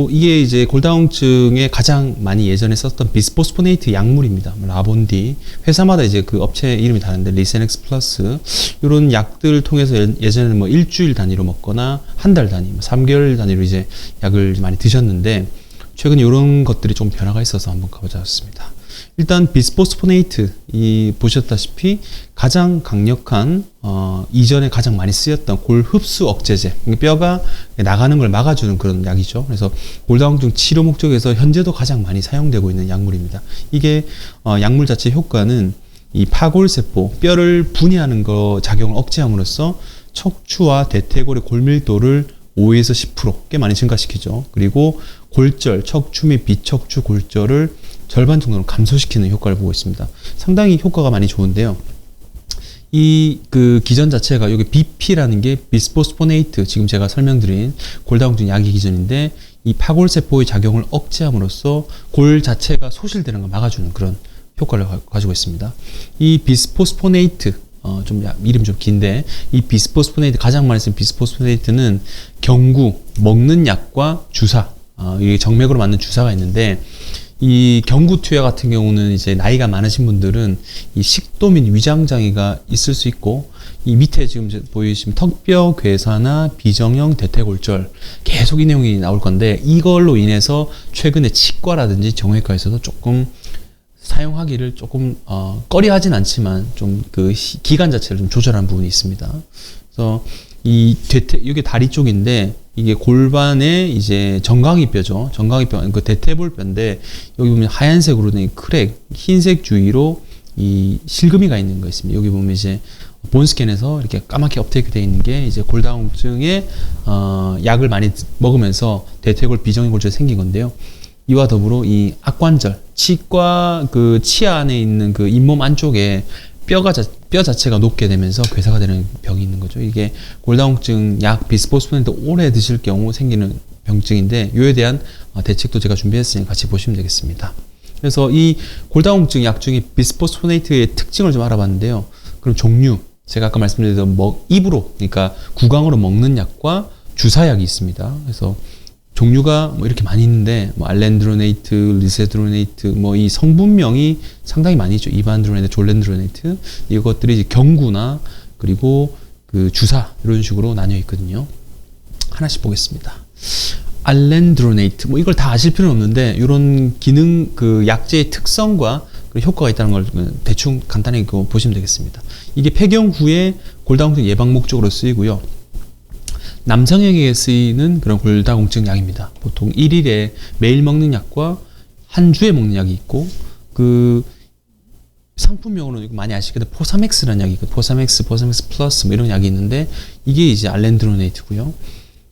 이게 이제 골다공증에 가장 많이 예전에 썼던 비스포스포네이트 약물입니다. 라본디. 회사마다 이제 그 업체 이름이 다른데, 리세넥스 플러스. 이런 약들을 통해서 예전에는 뭐 일주일 단위로 먹거나 한 달 단위, 3개월 단위로 이제 약을 많이 드셨는데, 최근에 이런 것들이 좀 변화가 있어서 한번 가보자습니다. 일단 비스포스포네이트, 보셨다시피 가장 강력한 이전에 가장 많이 쓰였던 골 흡수 억제제, 뼈가 나가는 걸 막아주는 그런 약이죠. 그래서 골다공증 치료 목적에서 현재도 가장 많이 사용되고 있는 약물입니다. 이게 약물 자체 효과는 이 파골세포, 뼈를 분해하는 거 작용을 억제함으로써 척추와 대퇴골의 골밀도를 5에서 10% 꽤 많이 증가시키죠. 그리고 골절, 척추 및 비척추 골절을 절반 정도로 감소시키는 효과를 보고 있습니다. 상당히 효과가 많이 좋은데요. 그 기전 자체가 여기 BP라는 게 비스포스포네이트, 지금 제가 설명드린 골다공증 약의 기전인데, 이 파골세포의 작용을 억제함으로써 골 자체가 소실되는 걸 막아주는 그런 효과를 가지고 있습니다. 이 비스포스포네이트, 이름이 좀 긴데, 이 비스포스포네이트, 가장 많이 쓰는 비스포스포네이트는 경구, 먹는 약과 주사, 이게 정맥으로 맞는 주사가 있는데, 이 경구투여 같은 경우는 이제 나이가 많으신 분들은 이 식도 및 위장 장애가 있을 수 있고, 이 밑에 지금 보이시면 턱뼈 괴사나 비정형 대퇴골절, 계속 이 내용이 나올 건데, 이걸로 인해서 최근에 치과라든지 정형외과에서도 조금 사용하기를 조금 꺼려하진 않지만 좀 그 기간 자체를 좀 조절한 부분이 있습니다. 그래서 이게 다리 쪽인데, 이게 골반에 이제 정강이뼈죠. 정강이뼈, 그 대퇴볼뼈인데, 여기 보면 하얀색으로 된 크랙, 흰색 주위로 이 실금이가 있는 거 있습니다. 여기 보면 이제 본스캔에서 이렇게 까맣게 업데이트 되어 있는 게 이제 골다공증에 약을 많이 먹으면서 대퇴골 비정형 골절이 생긴 건데요. 이와 더불어 이 악관절, 치과 그 치아 안에 있는 그 잇몸 안쪽에 뼈 자체가 녹게 되면서 괴사가 되는 병이 있는 거죠. 이게 골다공증 약 비스포스포네이트 오래 드실 경우 생기는 병증인데, 이에 대한 대책도 제가 준비했으니 같이 보시면 되겠습니다. 그래서 이 골다공증 약 중에 비스포스포네이트의 특징을 좀 알아봤는데요. 그럼 종류, 제가 아까 말씀드렸던 입으로, 그러니까 구강으로 먹는 약과 주사약이 있습니다. 그래서 종류가 뭐 이렇게 많이 있는데, 뭐 알렌드로네이트, 리세드로네이트, 뭐 이 성분명이 상당히 많이 있죠. 이반드로네이트, 졸렌드로네이트, 이것들이 이제 경구나 그리고 그 주사, 이런 식으로 나뉘어 있거든요. 하나씩 보겠습니다. 알렌드로네이트, 뭐 이걸 다 아실 필요는 없는데, 이런 기능, 그 약제의 특성과 효과가 있다는 걸 대충 간단히 보시면 되겠습니다. 이게 폐경 후에 골다공증 예방 목적으로 쓰이고요. 남성에게 쓰이는 그런 골다공증 약입니다. 보통 1일에 매일 먹는 약과 한 주에 먹는 약이 있고, 그 상품명으로는 많이 아시겠는데 포사맥스라는 약이 있거든요. 포사맥스 플러스 뭐 이런 약이 있는데, 이게 이제 알렌드로네이트고요.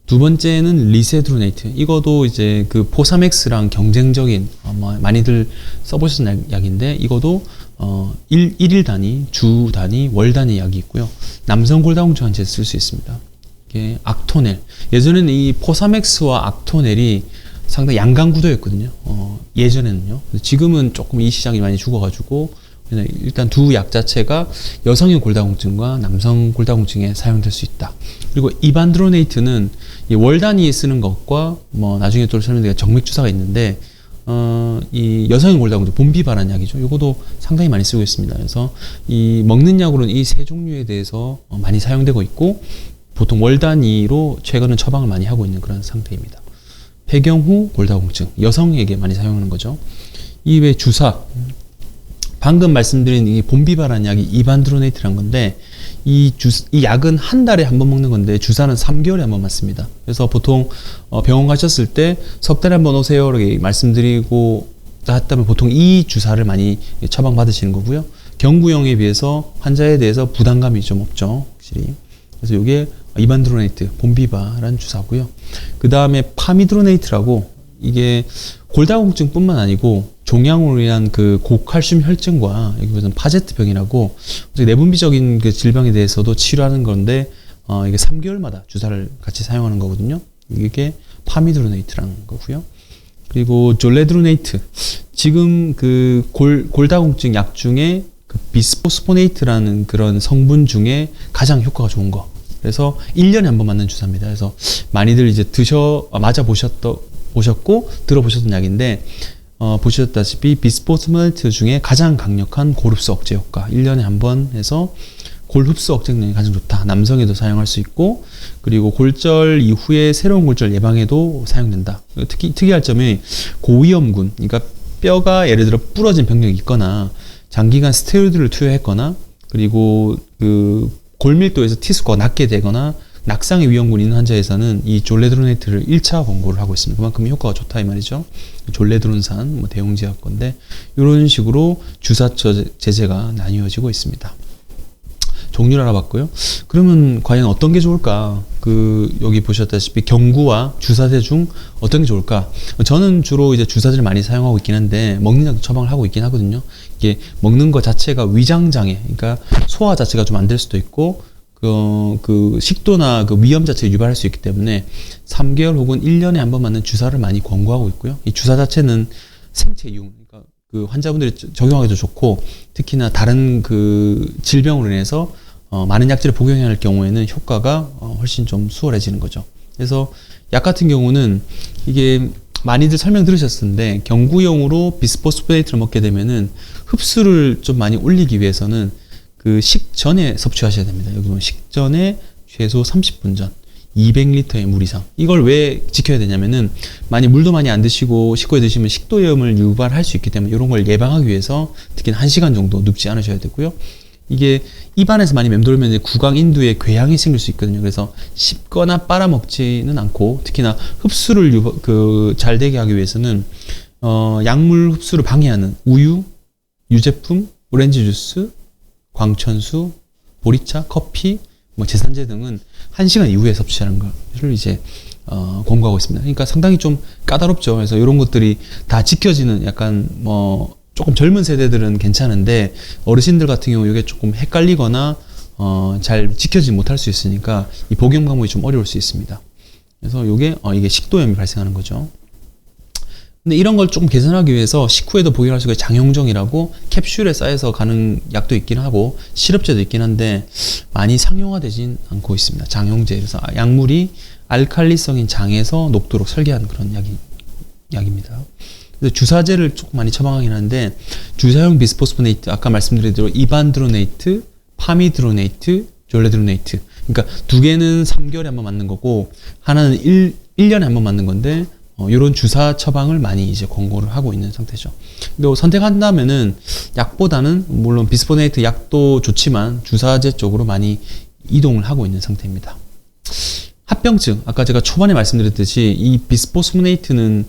두 번째는 리세드로네이트. 이것도 이제 그 포사맥스랑 경쟁적인 많이들 써보셨던 약인데, 이것도 1일 단위, 주 단위, 월 단위 약이 있고요. 남성 골다공증 환자에 쓸 수 있습니다. 악토넬. 예전에는 이 포사맥스와 악토넬이 상당히 양강구도였거든요. 예전에는요. 지금은 조금 이 시장이 많이 죽어가지고, 일단 두 약 자체가 여성형 골다공증과 남성 골다공증에 사용될 수 있다. 그리고 이반드로네이트는 월 단위에 쓰는 것과 뭐 나중에 또 설명드릴 정맥주사가 있는데, 이 여성형 골다공증 봄비바라는 약이죠. 이것도 상당히 많이 쓰고 있습니다. 그래서 이 먹는 약으로는 이 세 종류에 대해서 많이 사용되고 있고, 보통 월 단위로 최근은 처방을 많이 하고 있는 그런 상태입니다. 폐경 후 골다공증, 여성에게 많이 사용하는 거죠. 이외 주사, 방금 말씀드린 이 봄비바라는 약이 이반드로네이트라는 건데, 이 약은 한 달에 한 번 먹는 건데, 주사는 3개월에 한 번 맞습니다. 그래서 보통 병원 가셨을 때 석 달에 한 번 오세요 이렇게 말씀드리고 했다면 보통 이 주사를 많이 처방받으시는 거고요. 경구용에 비해서 환자에 대해서 부담감이 좀 없죠, 확실히. 그래서 이게 이반드로네이트, 봄비바라는 주사고요. 그 다음에 파미드로네이트라고, 이게 골다공증뿐만 아니고 종양으로 인한 그 고칼슘 혈증과, 여기 보면 파제트병이라고 내분비적인 그 질병에 대해서도 치료하는 건데, 이게 3개월마다 주사를 같이 사용하는 거거든요. 이게 파미드로네이트라는 거고요. 그리고 졸레드로네이트, 지금 그 골다공증 약 중에 그 비스포스포네이트라는 그런 성분 중에 가장 효과가 좋은 거. 그래서 1년에 한 번 맞는 주사입니다. 그래서 많이들 이제 맞아 보셨던 오셨고 들어보셨던 약인데 보셨다시피 비스포스포네이트 중에 가장 강력한 골흡수 억제 효과 1년에 한 번 해서 골흡수 억제 능력이 가장 좋다. 남성에도 사용할 수 있고 그리고 골절 이후에 새로운 골절 예방에도 사용된다. 특히 특이할 점이 고위험군 그러니까 뼈가 예를 들어 부러진 병력이 있거나 장기간 스테로이드를 투여했거나 그리고 그 골밀도에서 T스코어가 낮게 되거나 낙상의 위험군이 있는 환자에서는 이 졸레드로네이트를 1차 권고를 하고 있습니다. 그만큼 효과가 좋다 이 말이죠. 졸레드론산, 뭐 대용제약 건데 이런 식으로 주사 제제가 나뉘어지고 있습니다. 종류를 알아봤고요. 그러면 과연 어떤 게 좋을까? 여기 보셨다시피 경구와 주사제 중 어떤 게 좋을까? 저는 주로 이제 주사제를 많이 사용하고 있긴 한데 먹는 약도 처방을 하고 있긴 하거든요. 이게 먹는 것 자체가 위장장애, 그러니까 소화 자체가 좀 안 될 수도 있고 그 식도나 그 위염 자체를 유발할 수 있기 때문에 3개월 혹은 1년에 한 번 맞는 주사를 많이 권고하고 있고요. 이 주사 자체는 생체 이용, 그러니까 그 환자분들이 적용하기도 좋고 특히나 다른 그 질병으로 인해서 많은 약제를 복용해야 할 경우에는 효과가 훨씬 좀 수월해지는 거죠. 그래서 약 같은 경우는 이게 많이들 설명 들으셨을 텐데 경구용으로 비스포스포네이트를 먹게 되면은 흡수를 좀 많이 올리기 위해서는 그 식전에 섭취하셔야 됩니다. 여기 보면 식전에 최소 30분 전 200리터의 물 이상. 이걸 왜 지켜야 되냐면은 많이 물도 많이 안 드시고 식후에 드시면 식도염을 유발할 수 있기 때문에 이런 걸 예방하기 위해서 특히 1시간 정도 눕지 않으셔야 되고요. 이게 입안에서 많이 맴돌면 구강 인두에 궤양이 생길 수 있거든요. 그래서 씹거나 빨아먹지는 않고 특히나 흡수를 잘 되게 하기 위해서는 약물 흡수를 방해하는 우유, 유제품, 오렌지 주스, 광천수, 보리차, 커피, 뭐 제산제 등은 1시간 이후에 섭취하는 것을 이제 권고하고 있습니다. 그러니까 상당히 좀 까다롭죠. 그래서 이런 것들이 다 지켜지는 약간 뭐 조금 젊은 세대들은 괜찮은데 어르신들 같은 경우 이게 조금 헷갈리거나 잘 지켜지지 못할 수 있으니까 이 복용 방법이 좀 어려울 수 있습니다. 그래서 이게 식도염이 발생하는 거죠. 근데 이런 걸 조금 개선하기 위해서 식후에도 복용할 수 있는 장용정이라고 캡슐에 쌓여서 가는 약도 있긴 하고 시럽제도 있긴 한데 많이 상용화되진 않고 있습니다. 장용제. 그래서 약물이 알칼리성인 장에서 녹도록 설계한 그런 약입니다. 그래서 주사제를 조금 많이 처방하긴 하는데 주사용 비스포스포네이트 아까 말씀드린 대로 이반드로네이트, 파미드로네이트, 졸레드로네이트 그러니까 두 개는 3개월에 한 번 맞는 거고 하나는 1년에 한 번 맞는 건데 이런 주사 처방을 많이 이제 권고를 하고 있는 상태죠. 근데 선택한다면은 약보다는 물론 비스포네이트 약도 좋지만 주사제 쪽으로 많이 이동을 하고 있는 상태입니다. 합병증 아까 제가 초반에 말씀드렸듯이 이 비스포스포네이트는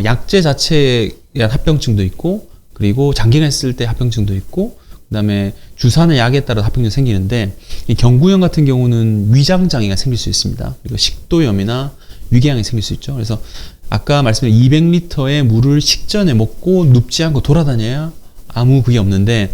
약제 자체에 대한 합병증도 있고 그리고 장기간 쓸 때 합병증도 있고 그다음에 주사나 약에 따라 합병증이 생기는데 이 경구용 같은 경우는 위장 장애가 생길 수 있습니다. 그리고 식도염이나 위궤양이 생길 수 있죠. 그래서 아까 말씀드린 200리터의 물을 식전에 먹고 눕지 않고 돌아다녀야 아무 그게 없는데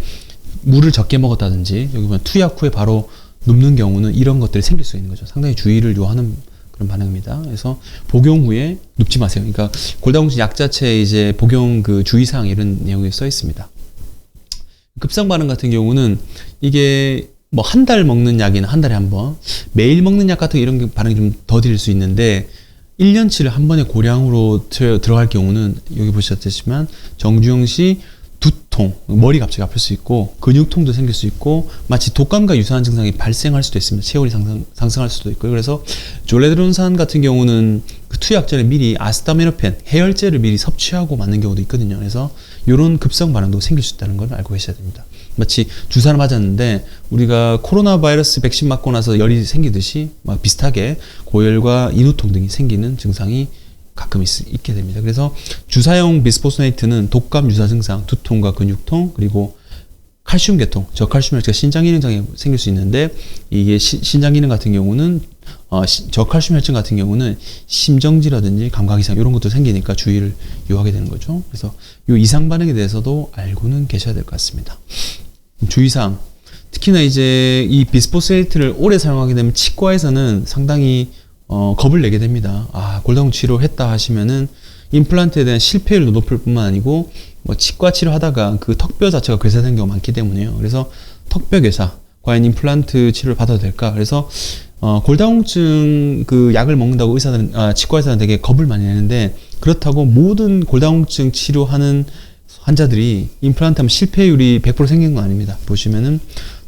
물을 적게 먹었다든지 여기 보면 투약 후에 바로 눕는 경우는 이런 것들이 생길 수 있는 거죠. 상당히 주의를 요하는 그런 반응입니다. 그래서 복용 후에 눕지 마세요. 그러니까 골다공증 약 자체에 이제 복용 그 주의사항 이런 내용이 써 있습니다. 급성 반응 같은 경우는 이게 뭐 한 달 먹는 약이나 한 달에 한 번 매일 먹는 약 같은 이런 반응이 좀 더딜 수 있는데 1년치를 한 번에 고량으로 들어갈 경우는 여기 보셨지만 정주영 씨 두통, 머리 갑자기 아플 수 있고 근육통도 생길 수 있고 마치 독감과 유사한 증상이 발생할 수도 있습니다. 체온이 상승할 수도 있고요. 그래서 졸레드론산 같은 경우는 그 투약 전에 미리 아스타미노펜, 해열제를 미리 섭취하고 맞는 경우도 있거든요. 그래서 이런 급성 반응도 생길 수 있다는 걸 알고 계셔야 됩니다. 마치 주사를 맞았는데 우리가 코로나 바이러스 백신 맞고 나서 열이 생기듯이 막 비슷하게 고열과 인후통 등이 생기는 증상이 가끔 있게 됩니다. 그래서 주사용 비스포스네이트는 독감 유사 증상, 두통과 근육통, 그리고 칼슘 계통, 저칼슘 혈증, 신장 기능 장애 생길 수 있는데 이게 신장 기능 같은 경우는 저칼슘 혈증 같은 경우는 심정지라든지 감각 이상 이런 것도 생기니까 주의를 요하게 되는 거죠. 그래서 이 이상 반응에 대해서도 알고는 계셔야 될 것 같습니다. 주의사항, 특히나 이제 이 비스포스네이트를 오래 사용하게 되면 치과에서는 상당히 겁을 내게 됩니다. 골다공 치료했다 하시면은 임플란트에 대한 실패율도 높을 뿐만 아니고 뭐 치과 치료하다가 그 턱뼈 자체가 괴사된 경우가 많기 때문에요. 그래서 턱뼈 괴사, 과연 임플란트 치료를 받아도 될까? 그래서 골다공증 그 약을 먹는다고 치과 의사들은 되게 겁을 많이 내는데 그렇다고 모든 골다공증 치료하는 환자들이 임플란트 하면 실패율이 100% 생기는 건 아닙니다. 보시면은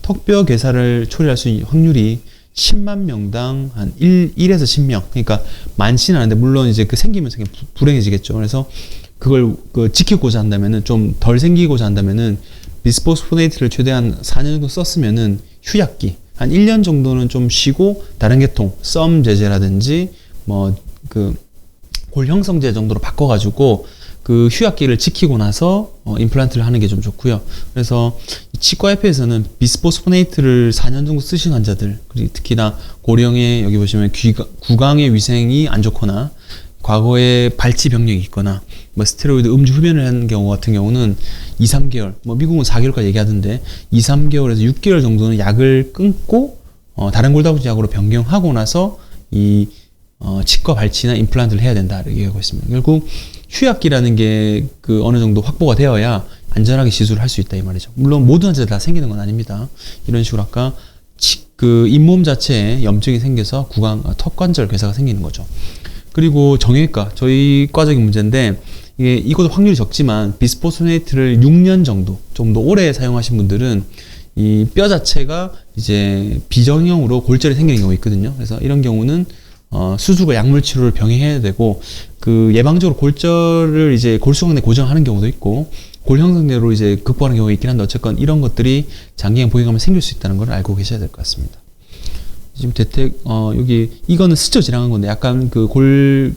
턱뼈 괴사를 초래할 수 있는 확률이 10만 명당 한 1에서 10명. 그러니까 많지는 않은데, 물론 이제 그 생기면 불행해지겠죠. 그래서 그걸 지키고자 한다면은, 좀 덜 생기고자 한다면은, 비스포스포네이트를 최대한 4년 정도 썼으면은 휴약기 한 1년 정도는 좀 쉬고 다른 계통 썸 제제라든지 뭐 그 골 형성제 정도로 바꿔가지고 그 휴약기를 지키고 나서 임플란트를 하는 게 좀 좋고요. 그래서 치과협회에서는 비스포스포네이트를 4년 정도 쓰신 환자들, 그리고 특히나 고령의, 여기 보시면 구강의 위생이 안 좋거나 과거에 발치 병력이 있거나 뭐 스테로이드 음주 흡연을 한 경우 같은 경우는 2, 3개월, 뭐 미국은 4개월까지 얘기하던데 2, 3개월에서 6개월 정도는 약을 끊고 다른 골다공증 약으로 변경하고 나서 이 치과 발치나 임플란트를 해야 된다, 이렇게 얘기하고 있습니다. 결국 휴약기라는 게 그 어느 정도 확보가 되어야 안전하게 시술을 할 수 있다, 이 말이죠. 물론 모든 환자들 다 생기는 건 아닙니다. 이런 식으로 아까 그 잇몸 자체에 염증이 생겨서 턱관절 괴사가 생기는 거죠. 그리고 정형외과, 저희 과적인 문제인데, 이것도 확률이 적지만 비스포스포네이트를 6년 정도, 좀 더 오래 사용하신 분들은 이 뼈 자체가 이제 비정형으로 골절이 생기는 경우가 있거든요. 그래서 이런 경우는 수술과 약물 치료를 병행해야 되고, 그 예방적으로 골절을 이제 골수관 내 고정하는 경우도 있고, 골 형성제로 이제 극복하는 경우가 있긴 한데, 어쨌건 이런 것들이 장기간 복용하면 생길 수 있다는 걸 알고 계셔야 될 것 같습니다. 지금 여기, 이거는 스쳐 지나간 건데, 약간 골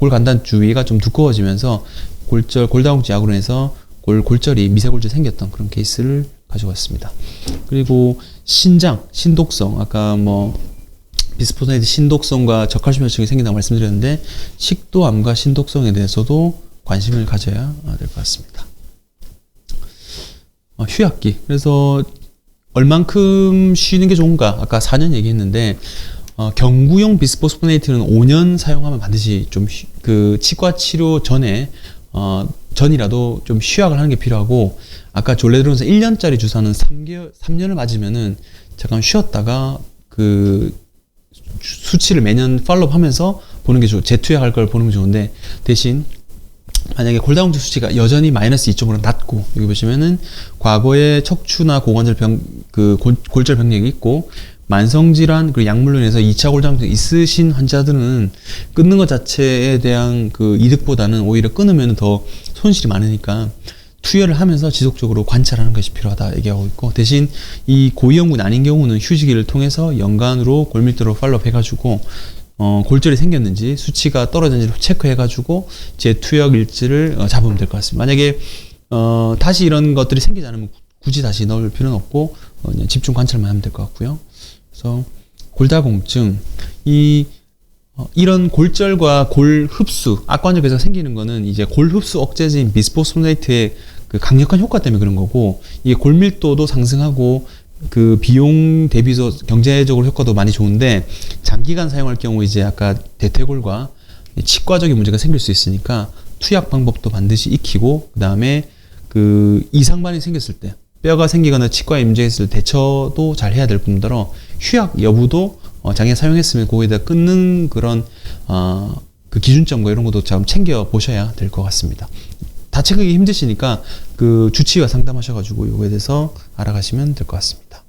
간단 주위가 좀 두꺼워지면서 골다공증 약으로 해서 골절이 미세골절이 생겼던 그런 케이스를 가져왔습니다. 그리고 신독성, 아까 비스포스포네이트 신독성과 저칼슘 혈증이 생긴다고 말씀드렸는데, 식도암과 신독성에 대해서도 관심을 가져야 될 것 같습니다. 휴약기. 그래서 얼만큼 쉬는 게 좋은가? 아까 4년 얘기했는데, 경구용 비스포스포네이트는 5년 사용하면 반드시 좀 치과 치료 전이라도 좀 휴약을 하는 게 필요하고, 아까 졸래 들으면서 1년짜리 주사는 3년을 맞으면은 잠깐 쉬었다가 수치를 매년 팔로우 하면서 보는 게 재투약할 걸 보는 게 좋은데, 대신 만약에 골다공증 수치가 여전히 마이너스 2.5로 낮고, 여기 보시면은 과거에 척추나 고관절 골절 병력이 있고 만성질환 그리고 약물로 인해서 2차 골다공증 있으신 환자들은 끊는 것 자체에 대한 이득보다는 오히려 끊으면 더 손실이 많으니까 투여를 하면서 지속적으로 관찰하는 것이 필요하다 얘기하고 있고, 대신 이 고위험군 아닌 경우는 휴지기를 통해서 연간으로 골밀도로 팔로우 해가지고 골절이 생겼는지 수치가 떨어졌는지 체크해가지고 재투약 일지를 잡으면 될 것 같습니다. 만약에 다시 이런 것들이 생기지 않으면 굳이 다시 넣을 필요는 없고 그냥 집중 관찰만 하면 될 것 같고요. 그래서 골다공증, 이런 골절과 골 흡수, 악관절 괴사가 생기는 거는 이제 골 흡수 억제제인 비스포스포네이트의 그 강력한 효과 때문에 그런 거고, 이게 골밀도도 상승하고 그 비용 대비해서 경제적으로 효과도 많이 좋은데, 장기간 사용할 경우 이제 아까 대퇴골과 치과적인 문제가 생길 수 있으니까 투약 방법도 반드시 익히고, 그 다음에 이상 반응이 생겼을 때, 뼈가 생기거나 치과에 문제가 있을 때 대처도 잘 해야 될 뿐더러 휴약 여부도 장기간 사용했으면 거기다 끊는 그런 그 기준점과 이런 것도 좀 챙겨 보셔야 될 것 같습니다. 다 체크하기 힘드시니까 주치의와 상담하셔가지고 이거에 대해서 알아가시면 될 것 같습니다.